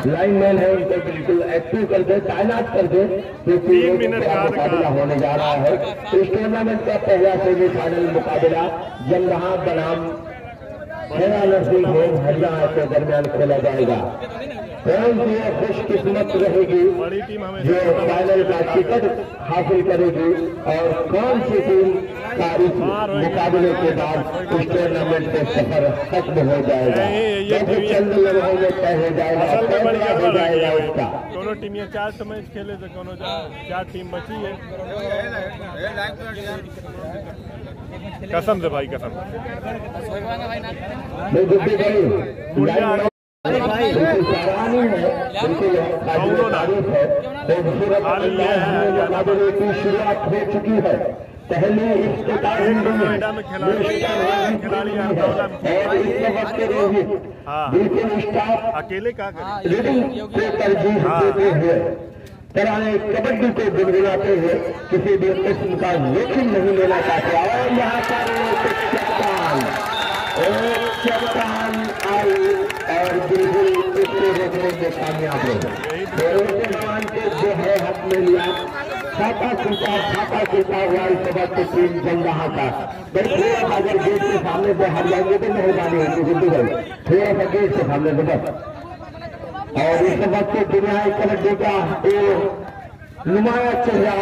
Lineman है उनको बिल्कुल एक्टिव कर दे, तैनात कर दे, क्योंकि मुकाबला होने जा रहा है। इस टूर्नामेंट का पहला सेमीफाइनल मुकाबला जंगहा बनाम हैरा नरसिंह होम हरियाणा के दरमियान खेला जाएगा। कौन सी खुशकिस्मत रहेगी जो फाइनल का टिकट हासिल करेगी और कौन सी टीम का इस मुकाबले के बाद इस टूर्नामेंट से सफर खत्म हो जाएगा, चंद लम्हों में तय हो जाएगा, फैसला हो जाएगा उसका। दोनों टीम ये 4 मैच खेले थे, दोनों 4 टीम बची है। कसम से भाई, कसम की शुरुआत हो चुकी है। पहले बिल्कुल स्टाफ अकेले का तरजीह देते हुए तराने कबड्डी को गुनगुनाते हुए किसी भी किस्म का जोखिम नहीं लेना चाहते। और यहाँ पर चट्टान आई और बिल्कुल उसको रोकने में कामयाब रहे। के जो है हाथ में लिया छापा छूटा हुआ इस वक्त टीम जंगहा का। अगर गेट के सामने से हार जाएंगे तो मेहरबानी होगी गुड्डू भाई, थोड़ा सा गेट के सामने से बस। और इस वक्त दुनिया कबड्डी का नुमाया चेहरा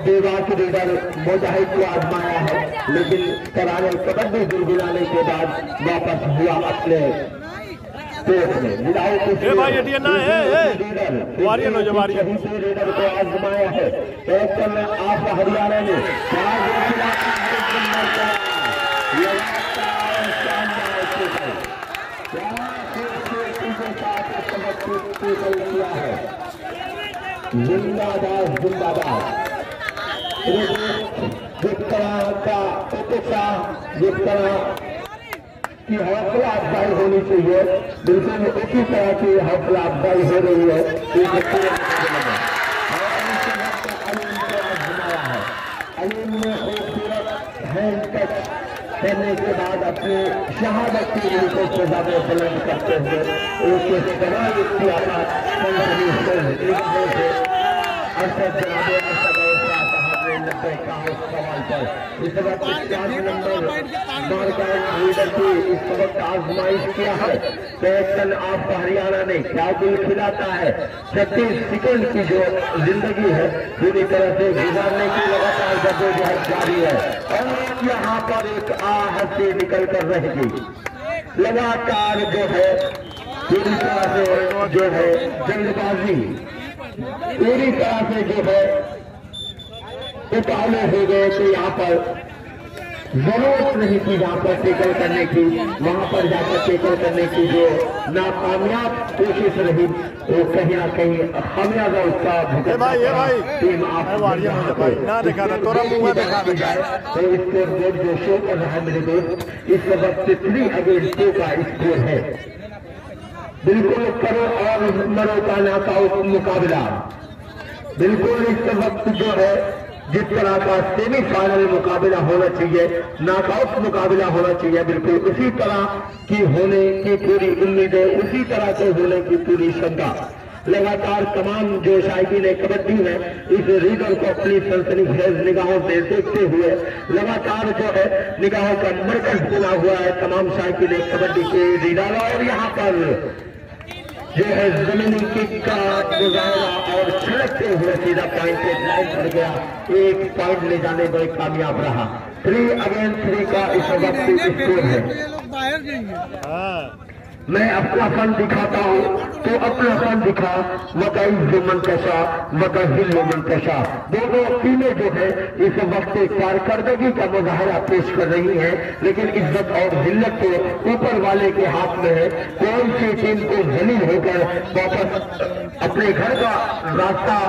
देवास रीडर मुजाहिद को आजमाया है, लेकिन कराने कबड्डी गुनगुनाने के बाद वापस हुआ अपने कोर्ट में। रीडर को आजमाया है आप हरियाणा में किया है। जिंदाबाद जिंदाबाद। जिस तरह का उत्साह, जिस तरह की हौसला अफजाई होनी चाहिए, बिल्कुल उसी तरह की हौसला अफजाई हो रही है। अलीम ने खूबसूरत हैंड टच करने के बाद अपने शहादत की उनको सजा में बुलंद करते हुए उसके तमाम सवाल पर इस वक्त 4 नंबर लीडर की इस वक्त आजमाइश किया है। कैप्टन ऑफ हरियाणा ने क्या दिल खिलाता है। 36 सेकंड की जो जिंदगी है पूरी तरह से गुजारने की लगातार जद्दोजहद जारी है और यहाँ पर एक आहट से निकल कर रहेगी। लगातार जो है पूरी तरह से जो है जल्दबाजी, पूरी तरह से जो है उतावले हो गए कि यहाँ पर जरूरत नहीं थी जहाँ पर टेकल करने की, वहां पर जाकर टेकल करने की जो नाकामयाब कोशिश रही वो कहीं ना कहीं खामियाजा उसका टीम तो स्कोर बोर्ड जो शो कर रहा है मेरे दोस्त, इस वक्त 3-2 का स्कोर है। बिल्कुल करो और मरो का नॉकआउट मुकाबला। बिल्कुल इस वक्त जो है जिस तरह का सेमीफाइनल मुकाबला होना चाहिए, नॉकआउट मुकाबला होना चाहिए, बिल्कुल उसी तरह की होने की पूरी उम्मीदें, उसी तरह के होने की पूरी क्षमता। लगातार तमाम जो शायकीन कबड्डी है इस रीडर को अपनी सनसनीखेज निगाहों से देखते हुए लगातार जो है निगाहों का मरकज बना हुआ है तमाम शायकीन कबड्डी के रीडर। और यहाँ पर जो है जमीनी किक का गुजारा और छलकते हुए सीधा पॉइंट पे लाइन पड़ गया, 1 पॉइंट ले जाने में कामयाब रहा। 3-3 का इस वक्त स्कोर है। मैं अपना फन दिखाता हूँ तो अपना फन दिखा वकाई मनकशा वकाहिल मनकशा। दोनों टीमें जो है इस वक्त कारकर्दगी का मुजाहरा पेश कर रही है, लेकिन इज्जत और जिल्लत तो ऊपर वाले के हाथ में है। कौन सी टीम को जलील होकर वापस अपने घर का रास्ता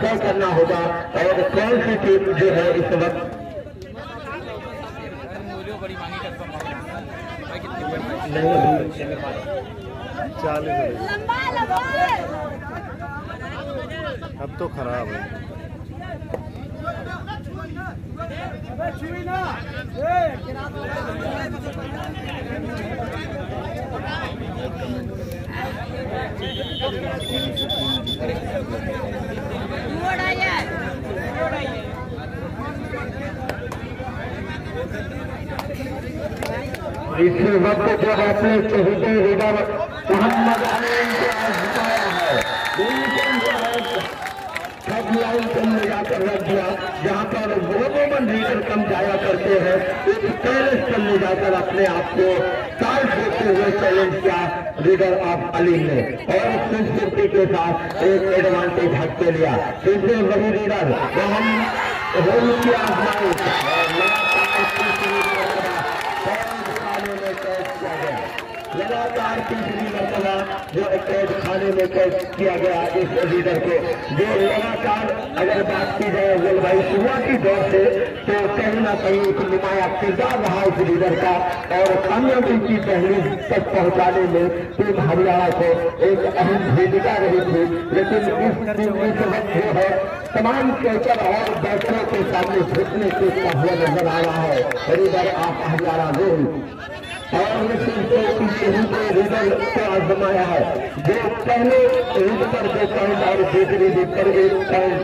तय करना होगा और कौन सी टीम जो है इस वक्त अब तो खराब है। इस वक्त जो अपने चहेते लीडर मोहम्मद अलीम को आजमाया है, लाइन पर ले जाकर रख दिया, जहाँ पर वोमन लीडर कम जाया करते हैं, एक पैलेस पर ले जाकर अपने आप को टाइट होते हुए चैलेंज किया लीडर ऑफ अलीम ने, और खूबसूरती के साथ एक एडवांटेज हट के लिया। फिर से वही लीडर मोहम्मद की आजमाइश लगातार तीसरी मरतबा जो कैद खाने में कैद किया गया इस लीडर को, जो लगातार अगर बात की जाए जलवायु शुरुआती दौर से, तो कहीं ना कहीं एक नुमाया किरदार रहा इस लीडर का, और कामयाबी की पहली तक पहुंचाने में टीम हरियाणा को एक अहम भूमिका रही थी। लेकिन इस वक्त जो है तमाम कैचर और बैटरों के सामने घुसने से हुआ नजर आ रहा है लीडर ऑफ हरियाणा रोहित, और लीडर को आजमाया है, जो पहले रीड पर 2 पॉइंट और दूसरी रीड पर 1 पॉइंट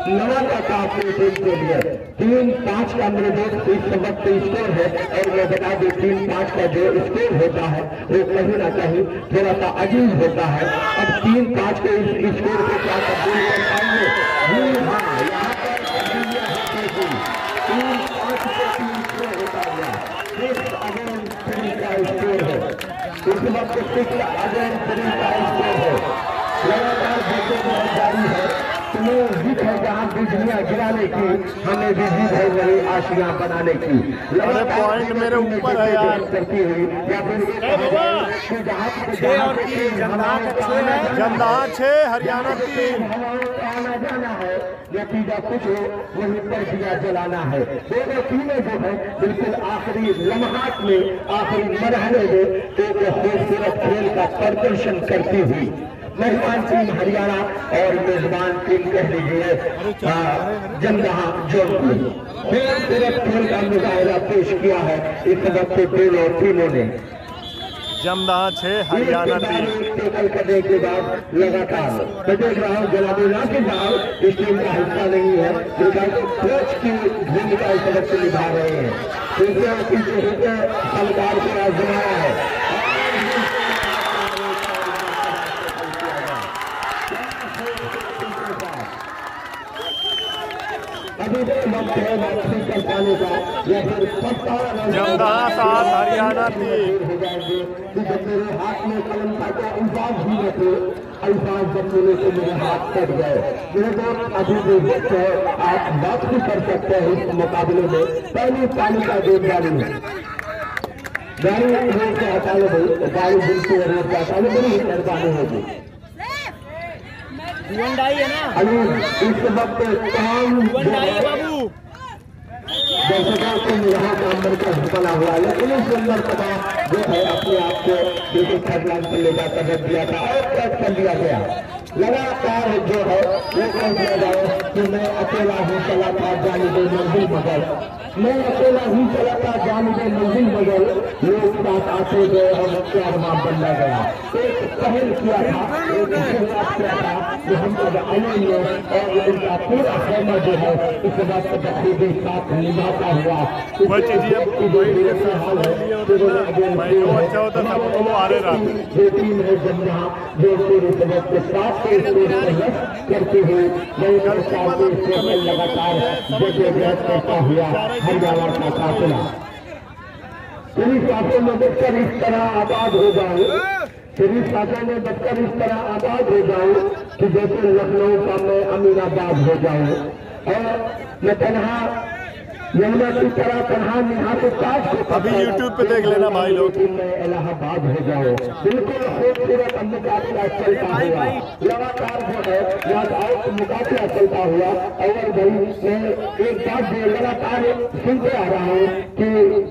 नवादा का अपनी टीम के लिए 3-5 का निर्देश इस वक्त स्कोर है। और मैं बता दूं 3-5 का जो स्कोर होता है वो कहीं ना कहीं थोड़ा सा अजीब होता है। अब 3-5 के इस स्कोर को क्या तब्दील कर पाएंगे? हाँ, यहाँ पर तब्दीलियां होती थी, 3-5 से 3 स्कोर होता हुआ का स्कोर है, इस वक्त 6 अगेंस्ट 3 का स्कोर है। लगातार जीतें बहुत जारी है, तुम्हें जीत है जहाँ बिजलियां गिराने की, हमें भी जीत है वही आशियां बनाने की। पॉइंट मेरे ऊपर है यार करती हुई या फिर जमदाहा 6 हरियाणा 3 आना जाना है, नतीजा कुछ हो वहीं पर दिया जलाना है। दोनों टीमें जो है बिल्कुल आखिरी लम्हात में, आखिरी मरहले में एक खूबसूरत खेल का प्रदर्शन करती हुई मेहमान टीम हरियाणा और मेजबान टीम कह लीजिए जमदाहा जौनपुर खूबसूरत खेल का मुजाहिरा पेश किया है इस वक्त दोनों टीमों ने। जमदाहा 6 हरियाणा 3 टेकल करने के बाद लगातार मैं देख रहा हूँ जलालुल्लाह के बाद इस टीम का हिस्सा नहीं है, कोच की भूमिका इस वक्त निभा रहे हैं, क्योंकि सरकार को आजमाया है। अभी वक्त है वापसी कर पाने का, या फिर जमदाहा 7 हरियाणा 3 हो जाएंगे कि जब मेरे हाथ में कलम था तो अल्फाज भी न थे, अल्फाज जब मिले तो मेरे हाथ कट गए। मेरे दोस्त अभी भी वक्त है, आप बात भी कर सकते हैं इस मुकाबले में। पहली पानी का गेम जारी है, गाड़ी रोड से हटा लो भाई, गाड़ी बिल्कुल रोड से हटा लो, बड़ी मेहरबानी होगी। है ना अभी इस वक्त तमाम बाबू दर्शकों को यहाँ कामर का बना हुआ है, लेकिन इस सुंदर सभा जो है अपने आप को बिल्कुल खरलान पर ले जाकर रख दिया था और कैद कर दिया गया। लगातार जो है वो कह दिया जाए कि मैं अकेला ही चला था जानिबे मंजिल मगर, मैं अकेला ही चला था जानिबे मंजिल मगर, लोग साथ आते गए और मुझसे अरमान बनना गया। एक पहल किया था, एक शुरुआत किया था मोहम्मद अली ने, और उनका पूरा खेमा जो है इस वक्त बखूबी साथ निभाता हुआ जो टीम है जमदाहा जो पूरे वक्त साथ करते हुए लगातार जद्दोजहद करता हुआ हरियाणा का काफिला पूरी साथों में बचकर इस तरह आबाद हो जाए, पूरी साथों में बचकर इस तरह आबाद हो जाऊं कि जैसे लखनऊ का मैं अमीराबाद हो जाऊं, और मैं तनहा यमुना की तरह तनहा निहात ताज को अभी YouTube पे देख लेना भाई लोग। मैं इलाहाबाद हो जाऊं। बिल्कुल खूबसूरत मुकाबला चलता हुआ लगातार जो है आउट मुकाबला चलता हुआ। और भाई मैं एक बात जो लगातार सुनते आ रहा हूँ कि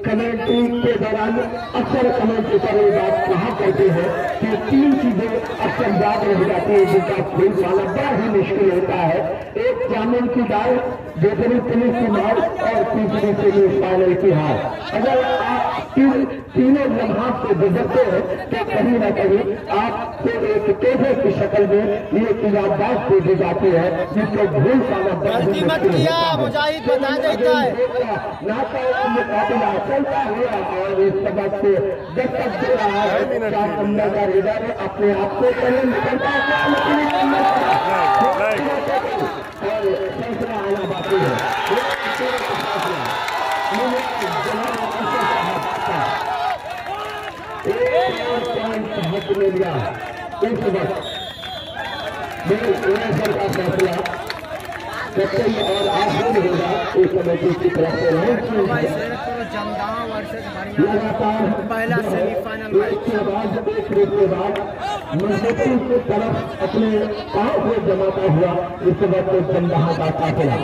कमेंट्री के दौरान अक्सर कमेंट्री पर ये बात कहा करते हैं कि 3 चीजें अक्सर याद रह जाती है जिनका खेल पाना बड़ा ही मुश्किल होता है। एक जामुन की दाल, दूसरी सेमीफाइनल और तीसरी सेमीफाइनल की हार। अगर आप तीनों लम्हात से गुजरते हैं तो कहीं ना कहीं आपको एक तोहफे की शक्ल में ये याददाश्त दे दी जाती है जिसको भूल पाना मुकाबला चलता हुआ और इस सबक से जब तक दे रहा है का इधर अपने आप को निकलता और फैसला आना बाकी है। ले लिया इस वक्त का फैसला सच्चाई और आसान होगा इस कमेटी की तरफ से लगातार पहला सेमीफाइनल के बाद मजबूती की तरफ अपने पांव को जमाता हुआ इस वक्त जमदहा का काफिला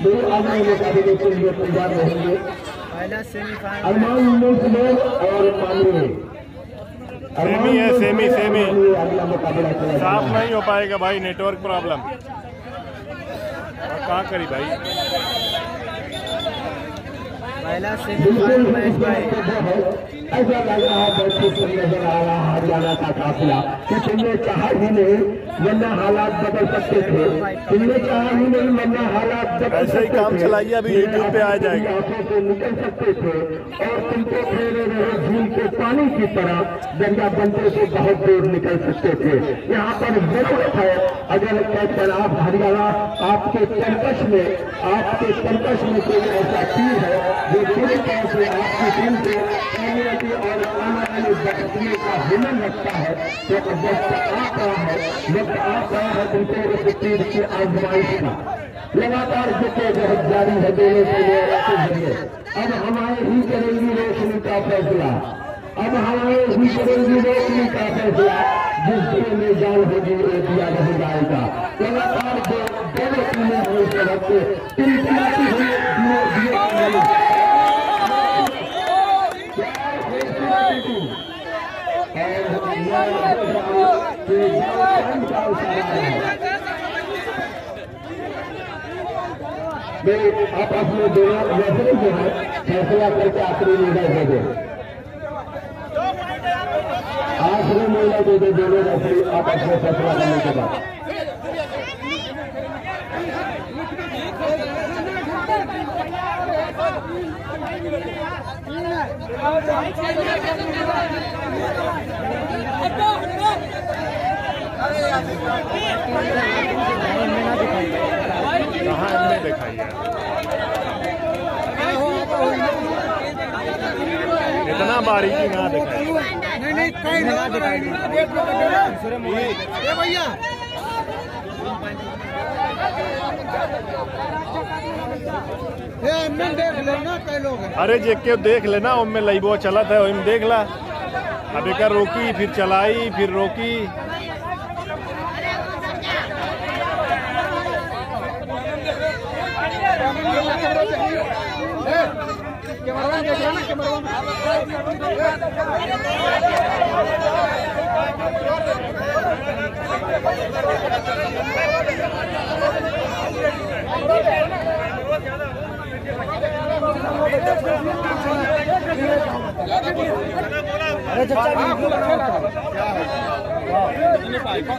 मेरे आगे मुकाबले के लिए तैयार रहेंगे। पहला सेमीफाइनल अरमान मुंसलिम और मानवे सेमी है, सेमी अगला मुकाबला चला साफ नहीं हो पाएगा भाई, नेटवर्क प्रॉब्लम। क्या करी भाई, पहला सेमीफाइनल मैच भाई ऐसा लग रहा है बैठक नजर आ रहा है हरियाणा का काफिला कि तुमने चाहा ही नहीं वरना हालात बदल सकते थे, तुमने चाहा ही नहीं वरना हालात बदल ऐसे ही काम चलाइए, अभी यूट्यूब पे आ जाएगा। आंखों से निकल सकते थे और तुमको फेरे रहे झील के पानी की तरह दरिया बनते से बहुत दूर निकल सकते थे। यहाँ पर जरूरत है अगर कैप्टन आप हरियाणा आपके कर्कश में कोई ऐसा टीम है जो पूरी तरह से आपकी टीम से कामयाबी और आने वाले बचने का हुनर रखता है तो वक्त आ रहा है उनको इस टीम की आजमाइश का लगातार जितने बहुत जारी है दोनों के जरिए। अब हमारे ही करेंगी रोशनी का फैसला, अब हमारे ही करेंगी रोशनी का फैसला, जिस दिए में जान होगी वो दिया नहीं जाएगा। लगातार जो दोनों टीमें हैं इस वक्त टिमटिमाती हुई आपस में दोनों रेफरी जो है फैसला करके आखिरी निर्णय दे दे, आखिरी निर्णय दे दे दोनों रेफरी आपस में फैसला करने के बाद। कहाँ हमने दिखाई है इतना बारीकी ना दिखाई, नहीं कहीं ना दिखाई भैया देख लेना कई लोग। अरे जे के देख लेना उनमें लाइबो चलत है वही देख ला। अब एक रोकी फिर चलाई फिर रोकी।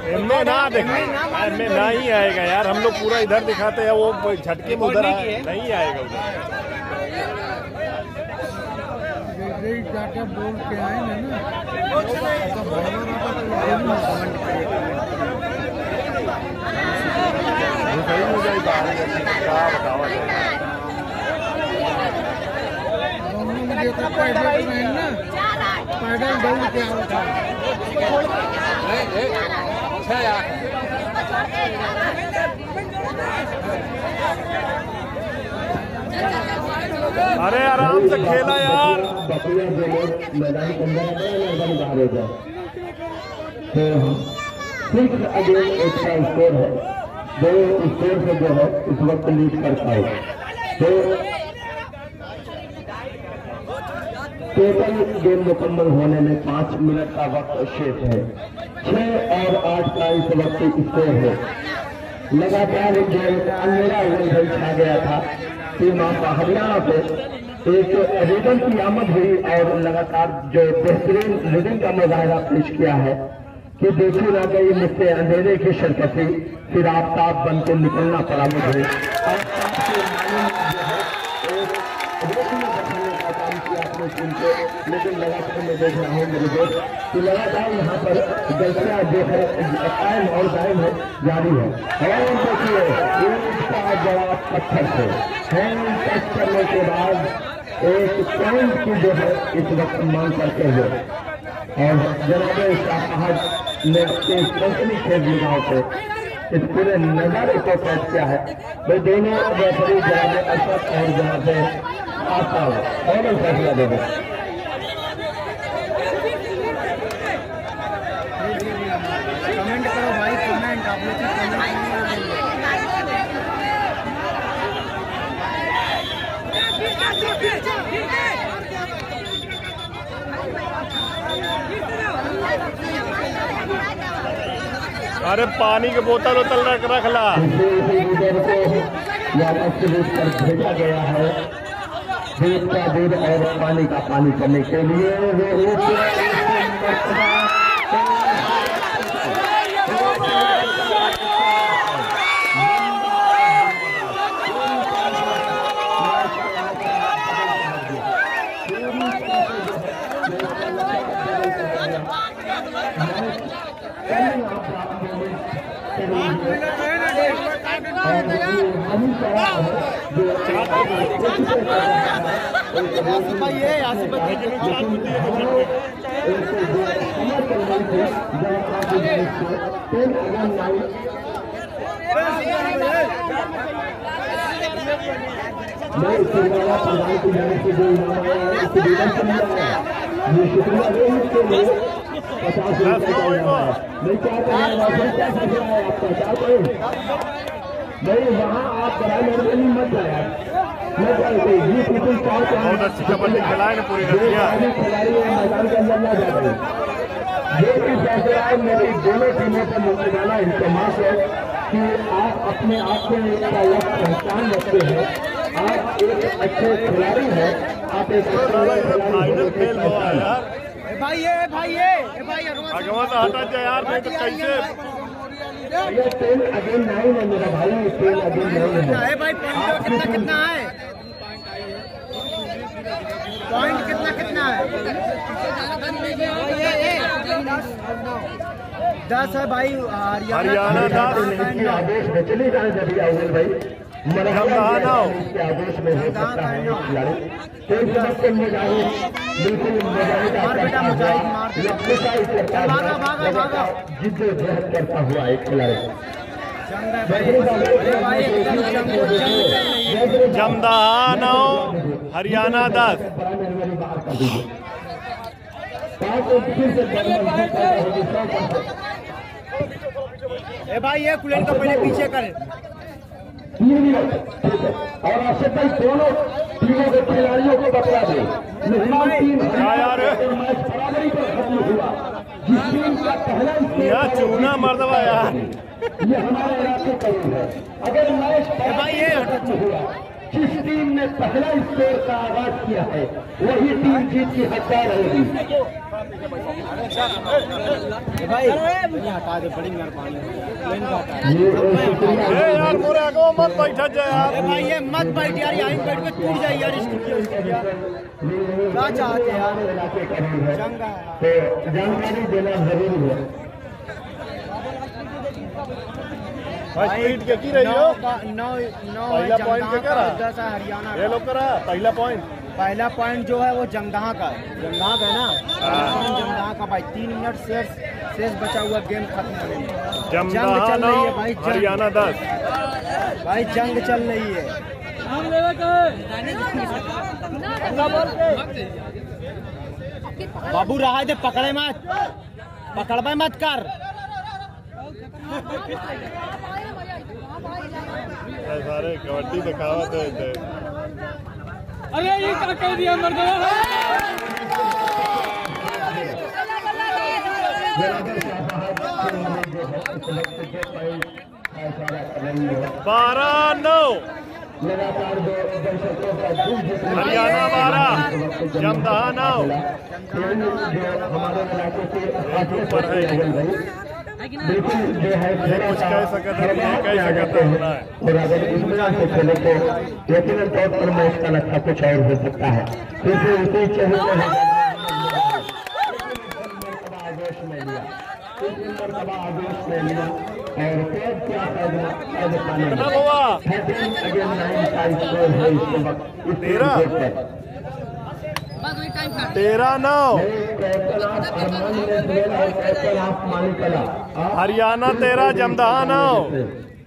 इनमें ना दिखाई, इनमें ना ही आएगा यार। हम लोग पूरा इधर दिखाते हैं, वो झटके में उधर नहीं आएगा उधर। जाके बोल के आए ना पैदल दौड़ के अरे आराम से खेला यार। बकरियां जो लोग मैदान के अंदर बाहर हो जाए तो 6 अगेंस्ट 8 का स्कोर है, जो स्कोर से जो है इस वक्त लीड कर पाए। तो टोटल गेम मुकम्मल होने में 5 मिनट का वक्त शेष है। 6 और 8 का इस वक्त स्कोर है। लगातार जो अंधेरा उगल छा गया था टीम आपका हरियाणा पे एक रीडन की आमद हुई और लगातार जो बेहतरीन रीडिंग का मुजाहरा पेश किया है कि देखी ना गई मुझसे अंधेरे की शरकती, फिर आफ्ताब बन के निकलना पड़ा मुझे। लेकिन लगातार मैं देख रहा हूँ मेरे दोस्त कि लगातार यहाँ पर गलतियाँ जो है कायम और दायम है जारी है। और देखिए इसका जवाब पत्थर से हैंड टच करने के बाद एक पॉइंट की जो है इस वक्त मांग करते हुए और जनाब शाहबाज ने अपनी कंपनी खेल निगाहों से इस पूरे नजारे को कैद किया है। भाई दोनों रेफरी जनाब अशरफ और जनाब आफताब और फैसला दे दें। कमेंट करो भाई, कमेंट आप लोग अरे पानी की बोतल उतल रख ला। भेजा गया है दूध का दूध और पानी का पानी करने के लिए। नहीं वहाँ आप बड़ा मेहरबानी मत लाया, बहुत अच्छी कबड्डी खिलाए ना पूरी खिलाड़ी मैदान के अंदर न जा रहे। ये भी फैसला है मेरी दोनों टीमों पर मुल्ताना इल्तमास है कि आप अपने आप में एक पहचान रखते हैं। आप एक अच्छे खिलाड़ी हैं, आप एक फाइनल फेल हुआ यार। भाई भगवान हटा जाए यार, नहीं तो कैसे। ये 10 अगेन 9 है मेरा भाई, 10 अगेन 9 है भाई। कितना है पॉइंट, कितना है 10 है भाई। हरियाणा 10 आदेश में चले जाए जब अव्वल भाई इसके आदेश में हो सकता है खिलाड़ी बिल्कुल जिद्दोजहद करता हुआ एक खिलाड़ी जमदहा 9 हरियाणा 10। भाई ये कुलेन को पहले पीछे करे। और आसिफ भाई दोनों टीमों के खिलाड़ियों को बता दे मेहमान टीम मैच बराबरी पर खत्म हुआ। जिस टीम का पहला यार चूना मर्दवा यार, ये हमारे इलाके का है। अगर मैच भाई ये हुआ, जिस टीम ने पहला स्कोर का आगाज किया है वही टीम जीत की हकदार होगी। भाई हटा दे, बड़ी मेहरबानी यार मोरे आगो मत बैठा जाए यार। भाई ये मत बैठ यार, यहीं बैठ के टूट जाए यार स्टूडियो। क्या चाहते यार, इलाके का है तो जानकारी देना जरूरी है। स्पीड क्या की रही हो? 9 पहला पॉइंट क्या रहा? 10 है हरियाणा ये लोग करा पहला पॉइंट जो है वो जंगदहा का है। जंगदहा का है ना, जंगदहा का भाई। 3 मिनट शेष बचा हुआ गेम खत्म होने में। जंग चल रही है भाई, हरियाणा 10 भाई जंग चल रही है। बाबू रहा दे, पकड़े मत, पकड़बे मत कर। सारे कबड्डी दिखावत है। अरे ये क्या कह दिया मर्दवा। इशारा कर रही है। 12-9 लगातार दो दर्शकों का दिल जीतने हरियाणा 12 जमदहा 9 जो हमारे इलाके के ऊपर है बिल्कुल जो है कुछ कह सकते हैं और अगर इतना से खेले तो यकीनन तौर पर मैच का नक्शा कुछ और हो सकता है। क्योंकि उसी चेहरे आदेश में लिया और कैद क्या पाने में 13-9 हरियाणा 13 जमदहा 9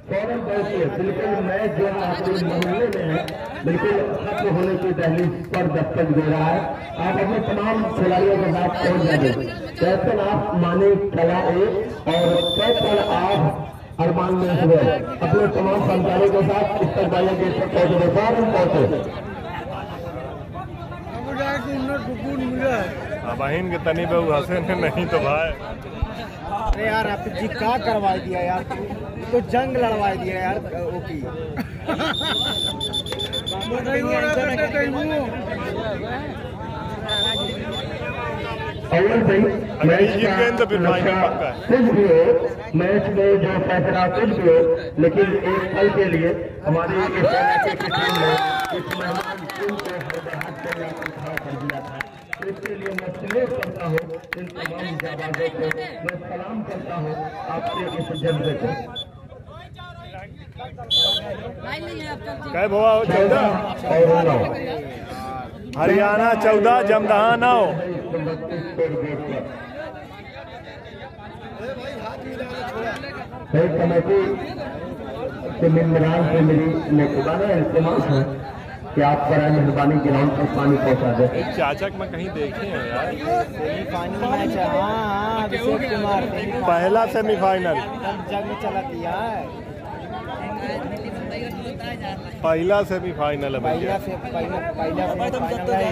बिल्कुल मैच जो आपके मोहल्ले में है बिल्कुल खत्म होने की दहलीज पर दस्तक दे रहा है। आप अपने तमाम खिलाड़ियों के साथ पहुंच जाएंगे। कैप्टन आप मानी कला एक और कैप्टन आप अरमान में अपने तमाम कर्मचारियों के साथ इस्तेमाल के पहुंचे बहन के तनी बहु हंसे नहीं तो भाई। अरे यार आप जी क्या करवा दिया यार, तो जंग लड़वा दिया यार। ओके अव्वल भाई मैच जीत गए तो फिर फाइनल पक्का है। कुछ भी हो मैच में जो फैसला कुछ भी हो, लेकिन एक पल के लिए हमारी इस इलाके की टीम ने इस मेहमान टीम को हाथ कर दिया था। इसके लिए मैं सैल्यूट करता हूँ इन तमाम जाबाजों को, मैं सलाम करता हूँ आपके इस जज्बे को। क्या हुआ 14 हरियाणा 14 जमदहा 9 कमेटी के मेम्बरान से मेरी मेहरबानी इल्तिमास है कि आप बराए मेहरबानी ग्राउंड पर पानी पहुंचा दे। चाचक में कहीं देखे हैं यार सेमीफाइनल मैच है। हाँ अभिषेक कुमार पहला सेमीफाइनल जग में चला दिया है। पहला सेमीफाइनल है भैया। पहला सेमीफाइनल है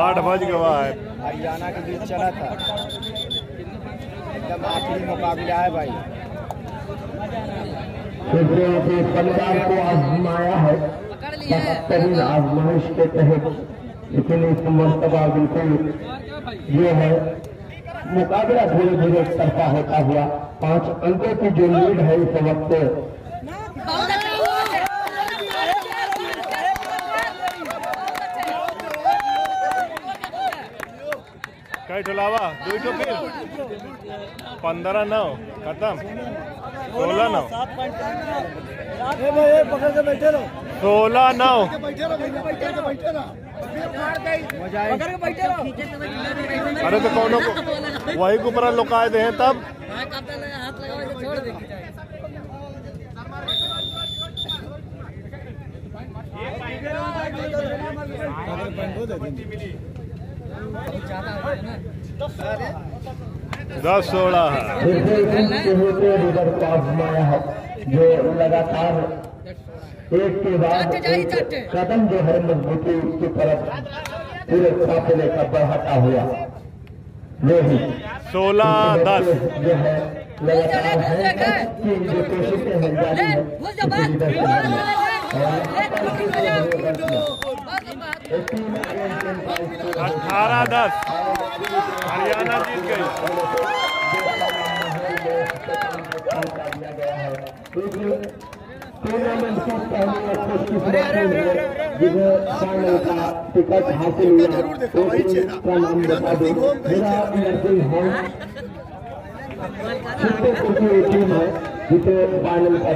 8 बज गया है। हरियाणा के बीच चला था, एकदम आखिरी मुकाबला है भाई। परिवार को आजमाया है बेहतरीन आजमाइश के तहत, लेकिन इस मरतबा बिल्कुल ये है मुकाबला धीरे धीरे तरफा होता हुआ 5 अंकों की जो लीड है इस वक्त कई ठोलावा 2 फिर 15-9 खत्म 16-9 16-9 अरे तो कौन को वही के ऊपर लुकाए दे हैं तब दस 16 है जो लगातार एक के बाद एक कदम जो है मजबूती की तरफ पूरे काफिले का बढ़ाता हुआ जो ही 16-10 जो है लगातार है कि जो कोशिशें हैं जारी है 18-10 हरियाणा जीत गई। टूर्नामेंट की पहली जिन्हें फाइनल का टिकट हासिल हुआ उसका नाम बता दो। मेरा नर्सिंग होम टीम है जिसे फाइनल का